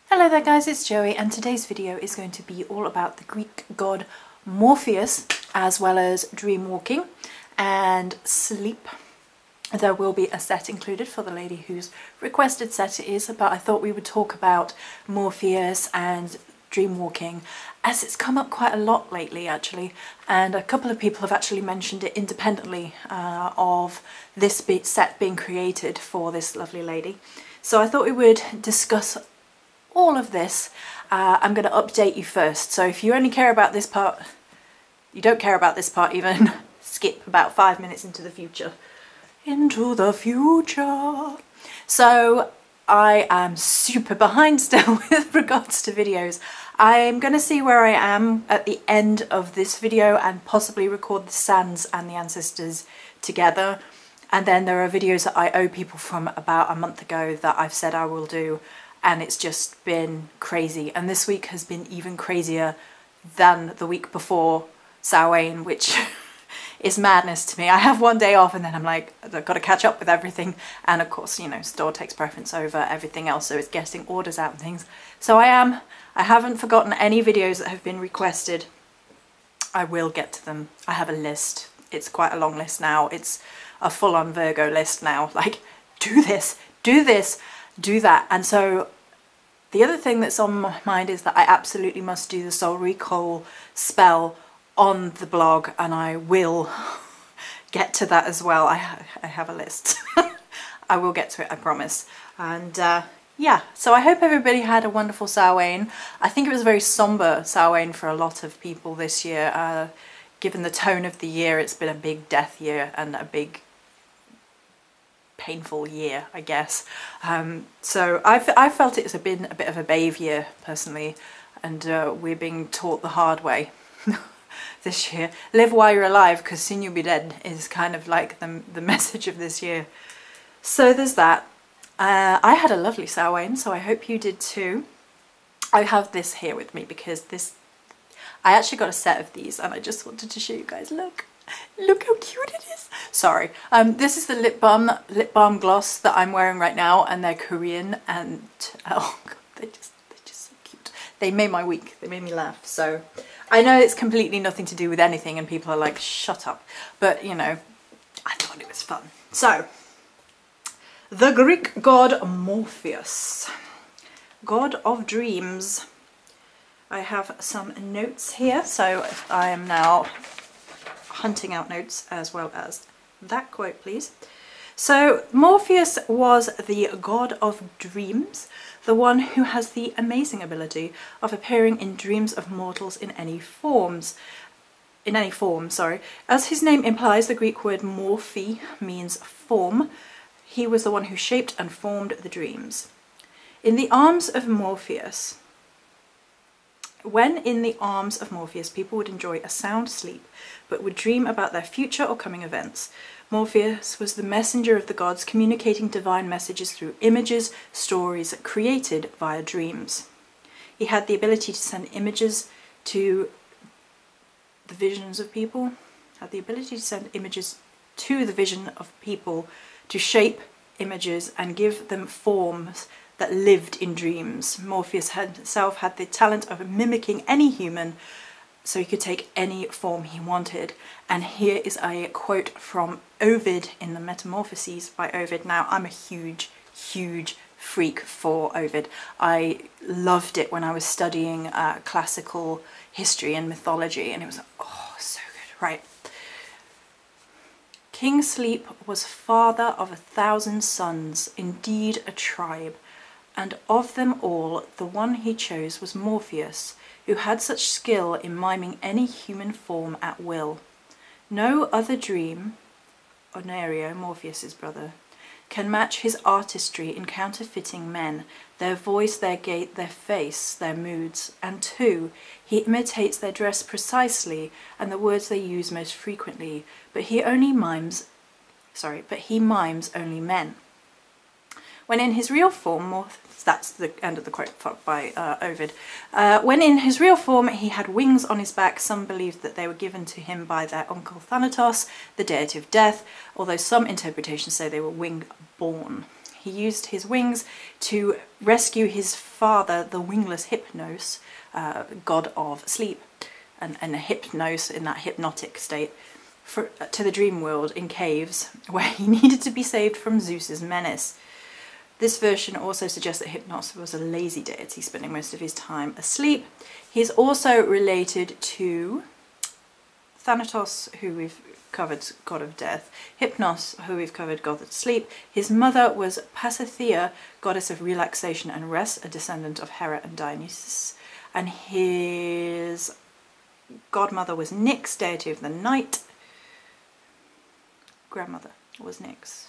Hello there guys, it's Joey, and today's video is going to be all about the Greek god Morpheus, as well as dream walking and sleep. There will be a set included for the lady whose requested set it is, but I thought we would talk about Morpheus and dream walking as it's come up quite a lot lately actually, and a couple of people have actually mentioned it independently of this set being created for this lovely lady. So I thought we would discuss all of this. I'm going to update you first, so if you only care about this part, you don't care about this part even, skip about 5 minutes into the future. Into the future. So I am super behind still with regards to videos. I'm going to see where I am at the end of this video and possibly record the Sands and the Ancestors together. And then there are videos that I owe people from about a month ago that I've said I will do, and it's just been crazy. And this week has been even crazier than the week before Samhain, which is madness to me. I have one day off and then I'm like, I've got to catch up with everything, and of course, you know, store takes preference over everything else, so it's getting orders out and things. So I haven't forgotten any videos that have been requested. I will get to them. I have a list. It's quite a long list now. It's a full-on Virgo list now, like do this, do this, do that. And so the other thing that's on my mind is that I absolutely must do the soul recall spell on the blog, and I will get to that as well. I have a list. I will get to it, I promise. And yeah, so I hope everybody had a wonderful Samhain. I think it was a very somber Samhain for a lot of people this year. Given the tone of the year, it's been a big death year and a big painful year, I guess. So I felt it's been a bit of a brave year personally, and we're being taught the hard way this year. Live while you're alive, because soon you'll be dead is kind of like the message of this year. So there's that. I had a lovely Samhain, so I hope you did too. I have this here with me because I actually got a set of these and I just wanted to show you guys. Look how cute it is. Sorry. This is the lip balm gloss that I'm wearing right now, and they're Korean, and oh god, they're just so cute. They made my week. They made me laugh. So I know it's completely nothing to do with anything and people are like, shut up, but you know, I thought it was fun. So the Greek god Morpheus, god of dreams. I have some notes here, so I am now hunting out notes as well as that quote, please. So Morpheus was the god of dreams, the one who has the amazing ability of appearing in dreams of mortals in any form. As his name implies, the Greek word morphe means form. He was the one who shaped and formed the dreams. When in the arms of Morpheus, people would enjoy a sound sleep, but would dream about their future or coming events. Morpheus was the messenger of the gods, communicating divine messages through images, stories created via dreams. He had the ability to send images to the visions of people, to shape images and give them forms that lived in dreams. Morpheus himself had the talent of mimicking any human, so he could take any form he wanted. And here is a quote from Ovid in the Metamorphoses by Ovid. Now, I'm a huge freak for Ovid. I loved it when I was studying classical history and mythology, and it was, oh, so good. Right. King Sleep was father of 1,000 sons, indeed a tribe. And of them all, the one he chose was Morpheus, who had such skill in miming any human form at will. No other dream, Onerio, Morpheus's brother, can match his artistry in counterfeiting men, their voice, their gait, their face, their moods, and too, he imitates their dress precisely and the words they use most frequently, but he mimes only men. When in his real form, that's the end of the quote by Ovid. When in his real form he had wings on his back, some believed that they were given to him by their uncle Thanatos, the deity of death, although some interpretations say they were wing-born. He used his wings to rescue his father, the wingless Hypnos, god of sleep, and Hypnos in that hypnotic state, to the dream world in caves where he needed to be saved from Zeus's menace. This version also suggests that Hypnos was a lazy deity, spending most of his time asleep. He's also related to Thanatos, who we've covered, god of death, Hypnos, who we've covered, god of sleep. His mother was Pasithea, goddess of relaxation and rest, a descendant of Hera and Dionysus, and his godmother was Nyx, deity of the night. Grandmother was Nyx.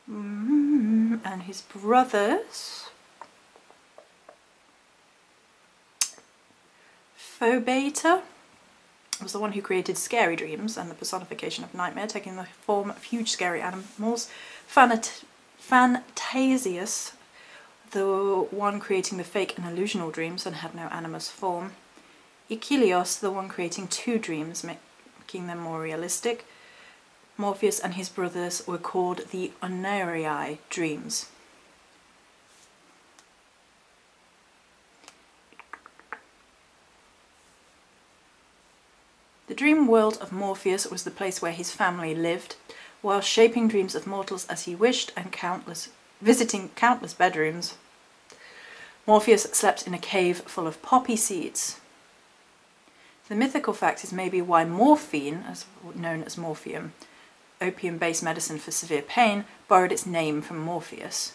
And his brothers, Phobeta was the one who created scary dreams and the personification of nightmare, taking the form of huge scary animals. Phantasius, the one creating the fake and illusional dreams and had no animus form. Echelios, the one creating two dreams, making them more realistic. Morpheus and his brothers were called the Oneiriae dreams. The dream world of Morpheus was the place where his family lived, while shaping dreams of mortals as he wished and visiting countless bedrooms. Morpheus slept in a cave full of poppy seeds. The mythical fact is maybe why morphine, as known as morphium, opium-based medicine for severe pain, borrowed its name from Morpheus.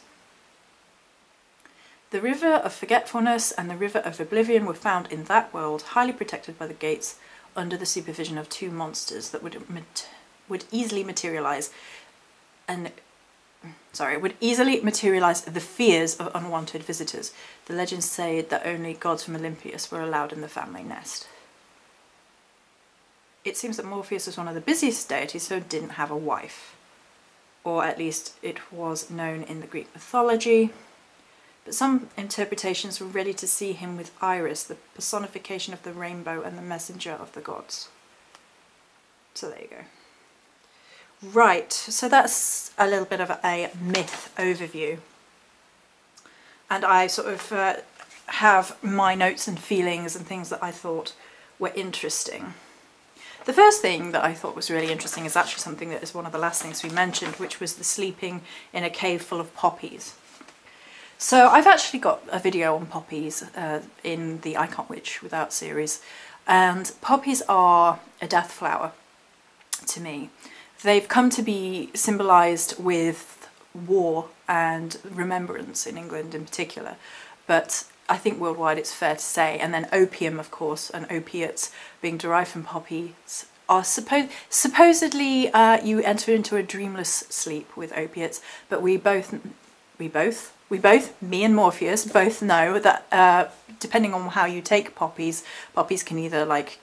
The River of Forgetfulness and the River of Oblivion were found in that world, highly protected by the gates, under the supervision of two monsters that would easily materialize the fears of unwanted visitors. The legends say that only gods from Olympus were allowed in the family nest. It seems that Morpheus was one of the busiest deities, so didn't have a wife. Or at least it was known in the Greek mythology. But some interpretations were ready to see him with Iris, the personification of the rainbow and the messenger of the gods. So there you go. Right, so that's a little bit of a myth overview. And I sort of have my notes and feelings and things that I thought were interesting. The first thing that I thought was really interesting is actually something that is one of the last things we mentioned, which was the sleeping in a cave full of poppies. So I've actually got a video on poppies in the I Can't Witch Without series, and poppies are a death flower to me. They've come to be symbolised with war and remembrance in England in particular, but I think worldwide it's fair to say, and then opium, of course, and opiates being derived from poppies are supposedly you enter into a dreamless sleep with opiates, but we both, me and Morpheus, both know that depending on how you take poppies can either like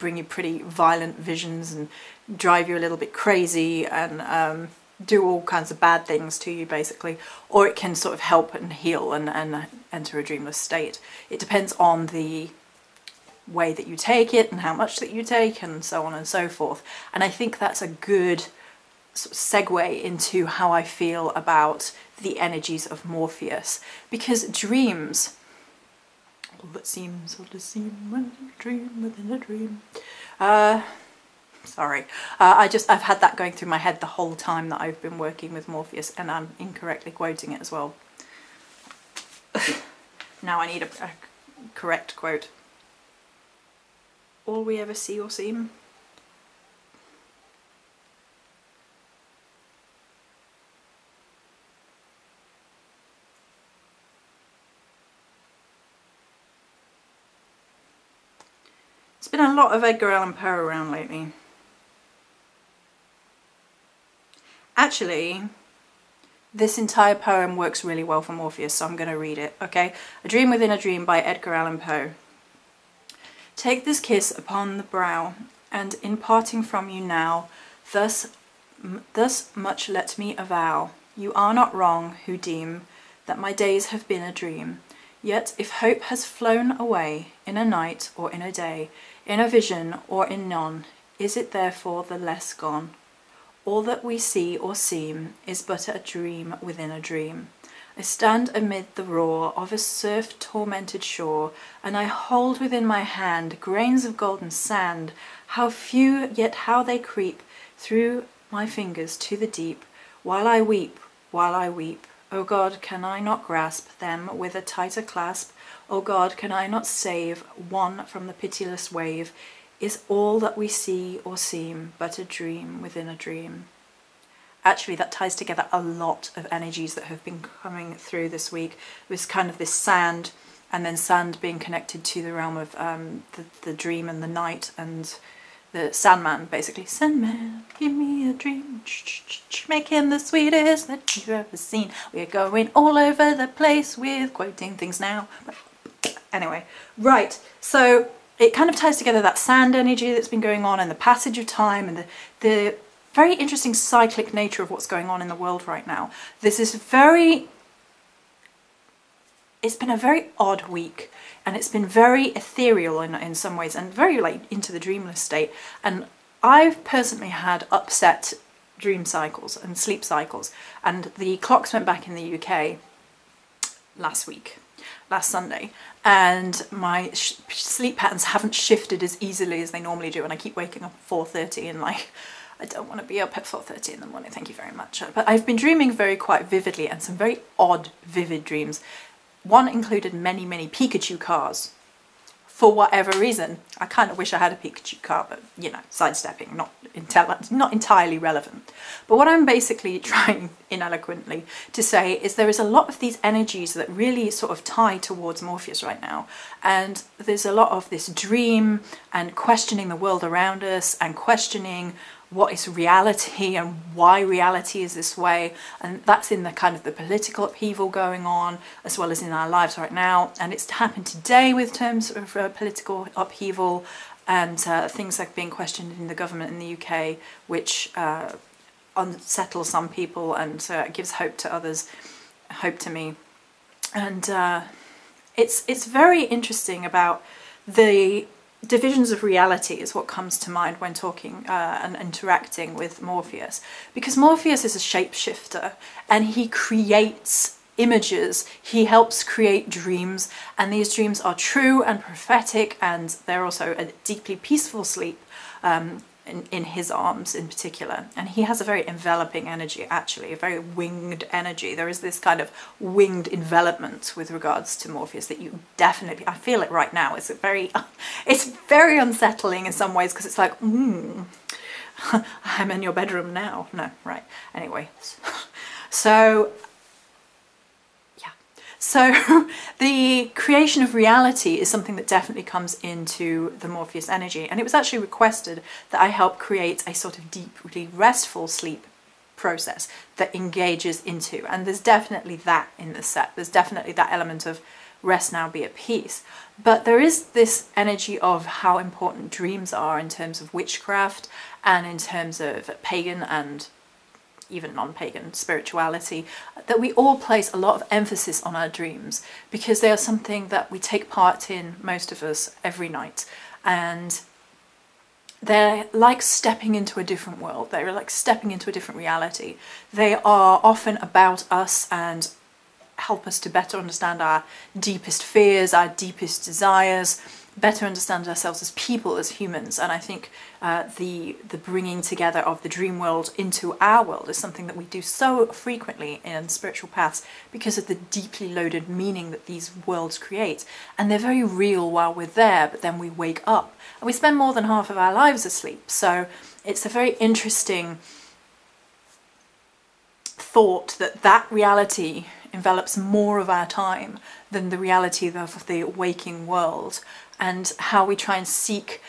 bring you pretty violent visions and drive you a little bit crazy and do all kinds of bad things to you basically, or it can sort of help and heal and enter a dreamless state. It depends on the way that you take it and how much that you take and so on and so forth. And I think that's a good sort of segue into how I feel about the energies of Morpheus, because dreams, all that seems all to seem when you dream within a dream. I've had that going through my head the whole time that I've been working with Morpheus, and I'm incorrectly quoting it as well. Now I need a correct quote. All we ever see or seem. There's been a lot of Edgar Allan Poe around lately. Actually, this entire poem works really well for Morpheus, so I'm going to read it, okay? A Dream Within a Dream by Edgar Allan Poe. Take this kiss upon the brow, and in parting from you now, thus much let me avow. You are not wrong who deem that my days have been a dream. Yet if hope has flown away, in a night or in a day, in a vision or in none, is it therefore the less gone? All that we see or seem is but a dream within a dream. I stand amid the roar of a surf-tormented shore, and I hold within my hand grains of golden sand. How few, yet how they creep through my fingers to the deep, while I weep, while I weep. O God, can I not grasp them with a tighter clasp? O God, can I not save one from the pitiless wave? Is all that we see or seem but a dream within a dream? Actually, that ties together a lot of energies that have been coming through this week. It was kind of this sand, and then sand being connected to the realm of the dream and the night, and the Sandman, basically. Sandman, give me a dream, make him the sweetest that you've ever seen. We're going all over the place with quoting things now. Anyway, right, so it kind of ties together that sand energy that's been going on and the passage of time and the very interesting cyclic nature of what's going on in the world right now. This is it's been a very odd week, and it's been very ethereal in some ways, and very like into the dreamless state. And I've personally had upset dream cycles and sleep cycles, and the clocks went back in the UK last Sunday, and my sleep patterns haven't shifted as easily as they normally do, and I keep waking up at 4:30 and like, I don't want to be up at 4:30 in the morning, thank you very much. But I've been dreaming very quite vividly, and some very odd, vivid dreams. One included many, many Pikachu cars. For whatever reason, I kind of wish I had a Pikachu car, but you know, sidestepping, not entirely relevant. But what I'm basically trying ineloquently to say is there is a lot of these energies that really sort of tie towards Morpheus right now. And there's a lot of this dream and questioning the world around us and questioning what is reality and why reality is this way, and that's in the kind of the political upheaval going on as well as in our lives right now. And it's happened today with terms of political upheaval and things like being questioned in the government in the UK, which unsettles some people and gives hope to others, hope to me. And it's very interesting about the divisions of reality is what comes to mind when talking and interacting with Morpheus, because Morpheus is a shapeshifter and he creates images, he helps create dreams, and these dreams are true and prophetic, and they're also a deeply peaceful sleep in his arms in particular. And he has a very enveloping energy, actually, a very winged energy. There is this kind of winged envelopment with regards to Morpheus that you definitely, I feel it right now. It's very unsettling in some ways, because it's like, I'm in your bedroom now. No, right. Anyway, so So the creation of reality is something that definitely comes into the Morpheus energy, and it was actually requested that I help create a sort of deeply restful sleep process that engages into, and there's definitely that in the set. There's definitely that element of rest now, be at peace. But there is this energy of how important dreams are in terms of witchcraft and in terms of pagan and even non-pagan spirituality, that we all place a lot of emphasis on our dreams because they are something that we take part in, most of us, every night. And they're like stepping into a different world. They're like stepping into a different reality. They are often about us and help us to better understand our deepest fears, our deepest desires, better understand ourselves as people, as humans. And I think the bringing together of the dream world into our world is something that we do so frequently in spiritual paths because of the deeply loaded meaning that these worlds create. And they're very real while we're there, but then we wake up and we spend more than half of our lives asleep. So it's a very interesting thought that that reality envelops more of our time than the reality of the waking world, and how we try and seek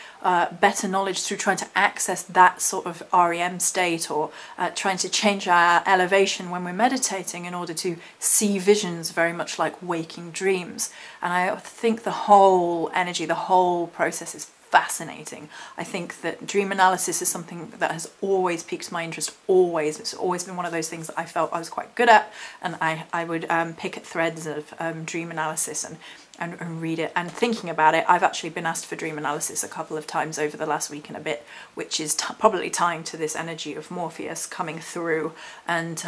better knowledge through trying to access that sort of REM state, or trying to change our elevation when we're meditating in order to see visions very much like waking dreams. And I think the whole energy, the whole process is fascinating. I think that dream analysis is something that has always piqued my interest, always. It's always been one of those things that I felt I was quite good at, and I would pick at threads of dream analysis and read it. And thinking about it, I've actually been asked for dream analysis a couple of times over the last week and a bit, which is probably tying to this energy of Morpheus coming through and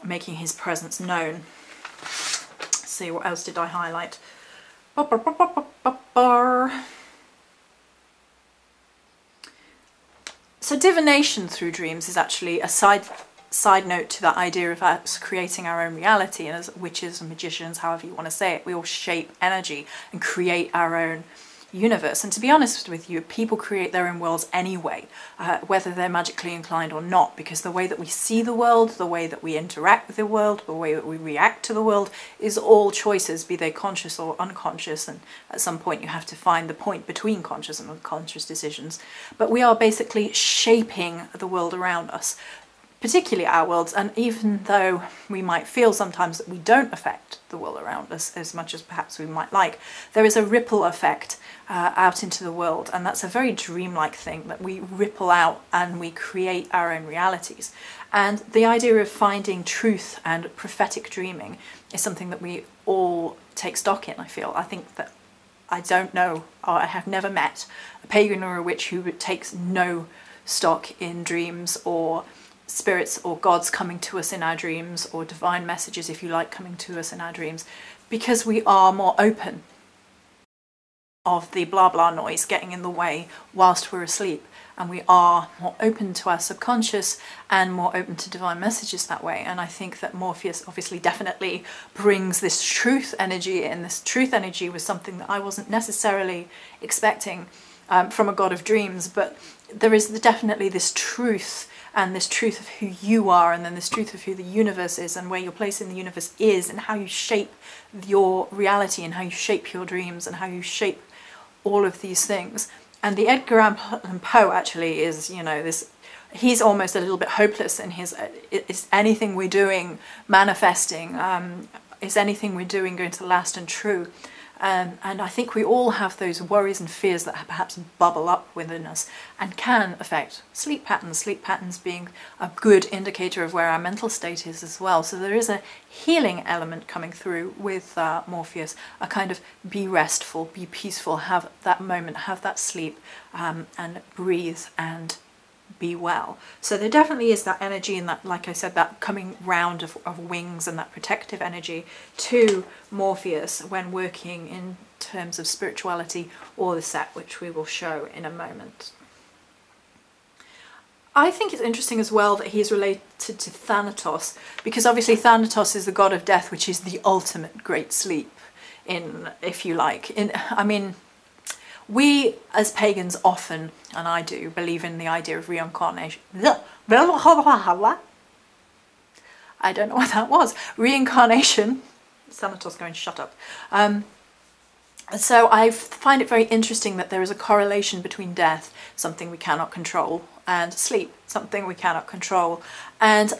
making his presence known. Let's see, what else did I highlight? So divination through dreams is actually a side note to that idea of us creating our own reality, and as witches and magicians, however you want to say it, we all shape energy and create our own universe. And to be honest with you, people create their own worlds anyway, whether they're magically inclined or not, because the way that we see the world, the way that we interact with the world, the way that we react to the world is all choices, be they conscious or unconscious, and at some point you have to find the point between conscious and unconscious decisions. But we are basically shaping the world around us, particularly our worlds, and even though we might feel sometimes that we don't affect the world around us as much as perhaps we might like, there is a ripple effect out into the world, and that's a very dreamlike thing, that we ripple out and we create our own realities. And the idea of finding truth and prophetic dreaming is something that we all take stock in, I feel. I think that I don't know, or I have never met a pagan or a witch who takes no stock in dreams or spirits or gods coming to us in our dreams, or divine messages, if you like, coming to us in our dreams, because we are more open of the blah blah noise getting in the way whilst we're asleep, and we are more open to our subconscious and more open to divine messages that way. And I think that Morpheus obviously definitely brings this truth energy in. This truth energy was something that I wasn't necessarily expecting from a god of dreams, but there is definitely this truth, and this truth of who you are, and then this truth of who the universe is, and where your place in the universe is, and how you shape your reality, and how you shape your dreams, and how you shape all of these things. And the Edgar Allan Poe actually is, you know, this, he's almost a little bit hopeless in his, is anything we're doing manifesting, is anything we're doing going to last and true? And I think we all have those worries and fears that perhaps bubble up within us and can affect sleep patterns being a good indicator of where our mental state is as well. So there is a healing element coming through with Morpheus, a kind of be restful, be peaceful, have that moment, have that sleep, and breathe and be well. So there definitely is that energy, and that, like I said, that coming round of wings and that protective energy to Morpheus when working in terms of spirituality or the set, which we will show in a moment. I think it's interesting as well that he is related to Thanatos, because obviously Thanatos is the god of death, which is the ultimate great sleep in, if you like, I mean, we as pagans often, and I do, believe in the idea of reincarnation. I don't know what that was. Reincarnation. Thanatos going, shut up. So I find it very interesting that there is a correlation between death, something we cannot control, and sleep, something we cannot control. And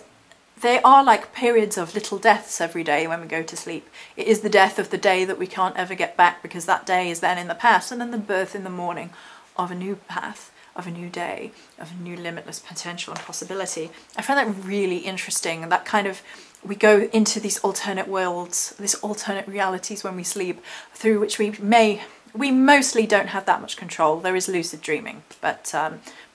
they are like periods of little deaths every day when we go to sleep. It is the death of the day that we can't ever get back, because that day is then in the past, and then the birth in the morning of a new path, of a new day, of a new limitless potential and possibility. I find that really interesting, and that kind of, we go into these alternate worlds, these alternate realities when we sleep, through which we mostly don't have that much control. There is lucid dreaming, but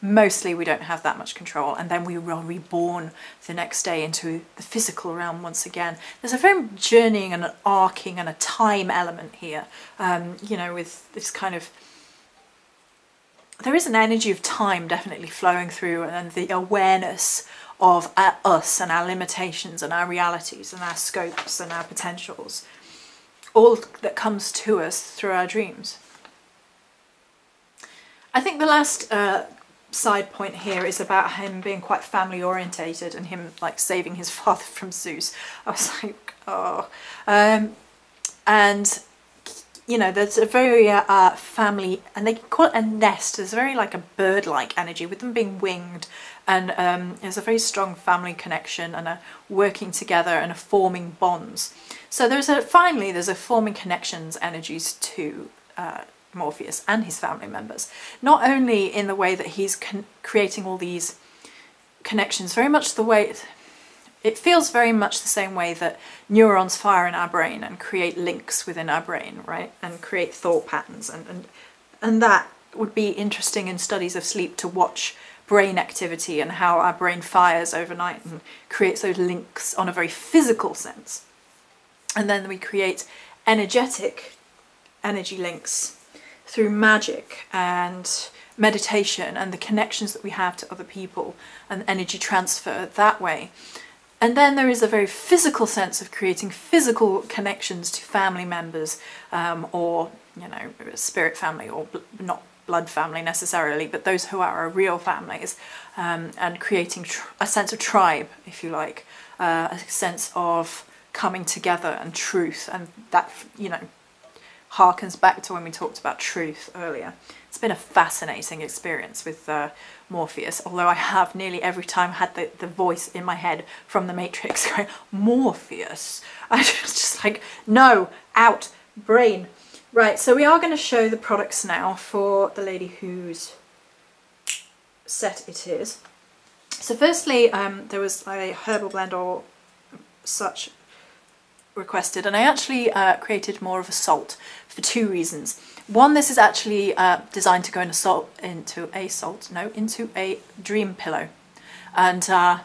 mostly we don't have that much control, and then we are reborn the next day into the physical realm once again. There's a very journeying and an arcing and a time element here, you know, with this kind of, there is an energy of time definitely flowing through, and the awareness of us and our limitations and our realities and our scopes and our potentials, all that comes to us through our dreams. I think the last side point here is about him being quite family orientated, and him like saving his father from Zeus. I was like, oh. And you know, there's a very family, and they call it a nest. There's very like a bird-like energy with them being winged, and there's a very strong family connection and a working together and a forming bonds. So there's a forming connections energies to Morpheus and his family members. Not only in the way that he's creating all these connections, very much the way it feels very much the same way that neurons fire in our brain and create links within our brain, right? And create thought patterns, and that would be interesting in studies of sleep, to watch brain activity and how our brain fires overnight and creates those links on a very physical sense. And then we create energy links through magic and meditation and the connections that we have to other people and energy transfer that way. And then there is a very physical sense of creating physical connections to family members, or, you know, spirit family, or not blood family necessarily, but those who are our real families, and creating a sense of tribe, if you like, a sense of coming together and truth. And that, you know, harkens back to when we talked about truth earlier. It's been a fascinating experience with Morpheus, although I have nearly every time had the voice in my head from the Matrix going, Morpheus. I was just like, no, out, brain. Right, so we are going to show the products now for the lady whose set it is. So firstly, there was a herbal blend or such requested, and I actually created more of a salt for two reasons. One, this is actually designed to go into a dream pillow, and it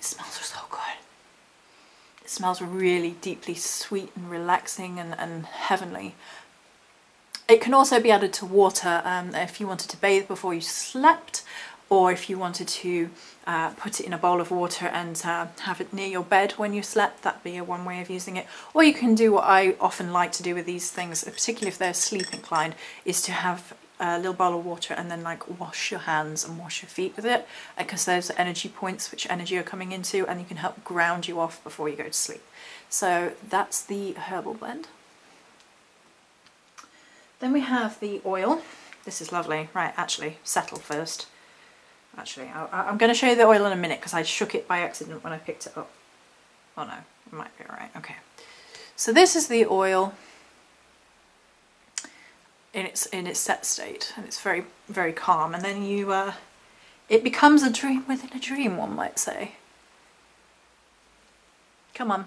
smells so good. It smells really deeply sweet and relaxing and heavenly. It can also be added to water if you wanted to bathe before you slept, or if you wanted to put it in a bowl of water and have it near your bed when you slept. That'd be one way of using it. Or you can do what I often like to do with these things, particularly if they're sleep inclined, is to have a little bowl of water and then like wash your hands and wash your feet with it, because those are energy points which energy are coming into, and you can help ground you off before you go to sleep. So that's the herbal blend. Then we have the oil. This is lovely. Right, actually, settle first. Actually, I'm going to show you the oil in a minute because I shook it by accident when I picked it up. Oh no, it might be alright. Okay. So this is the oil in its set state, and it's very, very calm. And then it becomes a dream within a dream, one might say. Come on,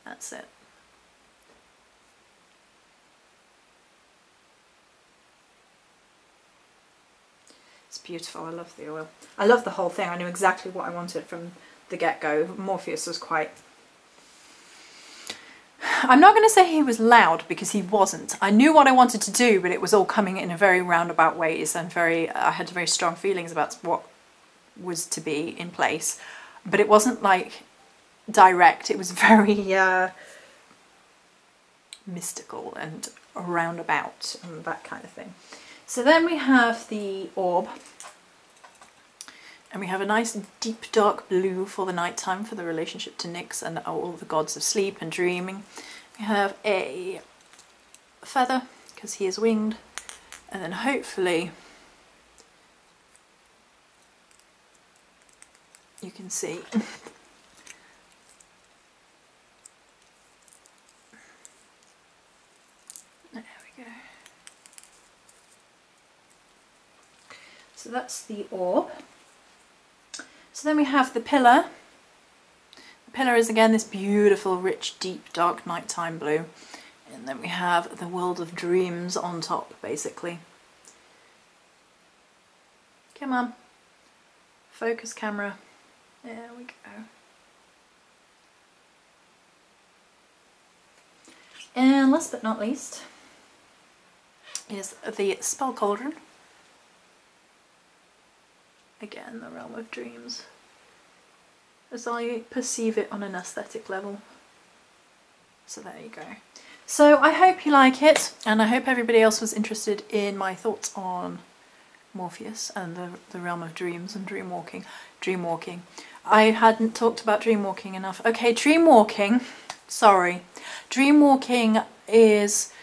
that's it. It's beautiful. I love the oil. I love the whole thing. I knew exactly what I wanted from the get-go. Morpheus was quite... I'm not going to say he was loud, because he wasn't. I knew what I wanted to do, but it was all coming in a very roundabout ways, and I had very strong feelings about what was to be in place. But it wasn't like direct. It was very mystical and roundabout and that kind of thing. So then we have the orb, and we have a nice deep dark blue for the nighttime, for the relationship to Nyx and all the gods of sleep and dreaming. We have a feather, because he is winged, and then hopefully you can see there we go. So that's the orb. So then we have the pillar. The pillar is again this beautiful, rich, deep, dark nighttime blue. And then we have the world of dreams on top, basically. Come on. Focus camera. There we go. And last but not least is the spell cauldron. Again, the realm of dreams, as I perceive it on an aesthetic level. So there you go. So I hope you like it, and I hope everybody else was interested in my thoughts on Morpheus and the realm of dreams and dream walking. I hadn't talked about dream walking enough. Okay, dream walking, sorry. Dream walking is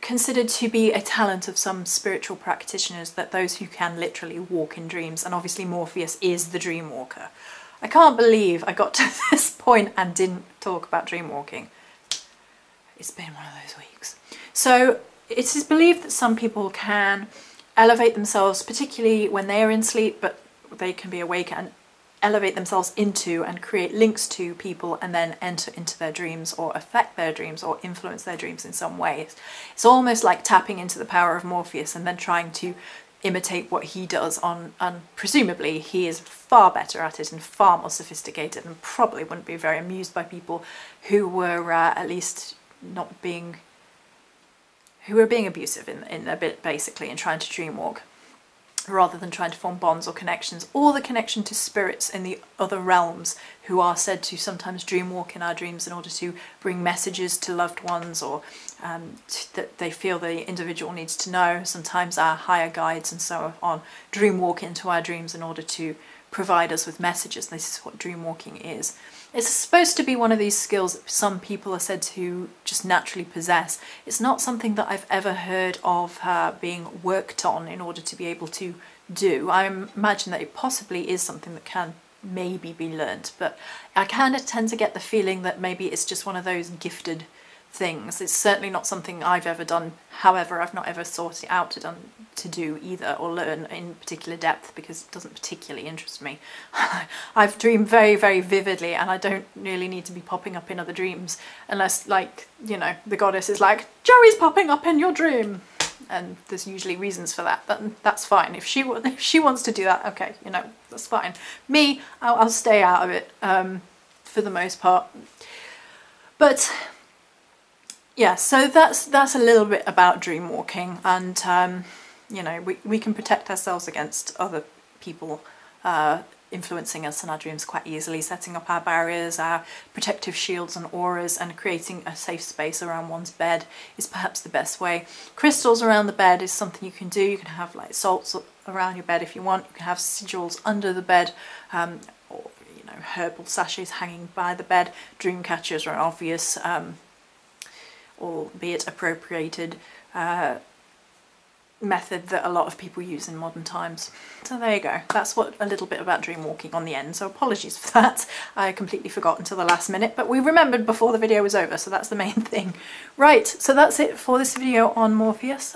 considered to be a talent of some spiritual practitioners, that those who can literally walk in dreams, and obviously Morpheus is the dream walker. I can't believe I got to this point and didn't talk about dream walking. It's been one of those weeks. So it is believed that some people can elevate themselves, particularly when they are in sleep, but they can be awake and elevate themselves into and create links to people and then enter into their dreams or affect their dreams or influence their dreams in some way. It's almost like tapping into the power of Morpheus and then trying to imitate what he does and presumably he is far better at it and far more sophisticated and probably wouldn't be very amused by people who were at least not being, who were being abusive in a bit basically and trying to dream walk, rather than trying to form bonds or connections, or the connection to spirits in the other realms who are said to sometimes dream walk in our dreams in order to bring messages to loved ones or that they feel the individual needs to know. Sometimes our higher guides and so on dream walk into our dreams in order to provide us with messages. This is what dream walking is. It's supposed to be one of these skills that some people are said to just naturally possess. It's not something that I've ever heard of being worked on in order to be able to do. I imagine that it possibly is something that can maybe be learnt, but I kind of tend to get the feeling that maybe it's just one of those gifted things. It's certainly not something I've ever done. However, I've not ever sought it out to do either or learn in particular depth because it doesn't particularly interest me. I've dreamed very, very vividly and I don't really need to be popping up in other dreams unless, like, you know, the goddess is like, Joey's popping up in your dream. And there's usually reasons for that, but that's fine. If she wants to do that, okay, you know, that's fine. Me, I'll stay out of it for the most part. But yeah, so that's a little bit about dream walking, and you know, we can protect ourselves against other people influencing us in our dreams quite easily, setting up our barriers, our protective shields and auras, and creating a safe space around one's bed is perhaps the best way. Crystals around the bed is something you can do. You can have like salts around your bed if you want. You can have sigils under the bed, or you know, herbal sachets hanging by the bed. Dream catchers are an obvious, albeit appropriated method that a lot of people use in modern times. So there you go, that's what a little bit about dream walking on the end, so apologies for that. I completely forgot until the last minute, but we remembered before the video was over, so that's the main thing. Right, so that's it for this video on Morpheus.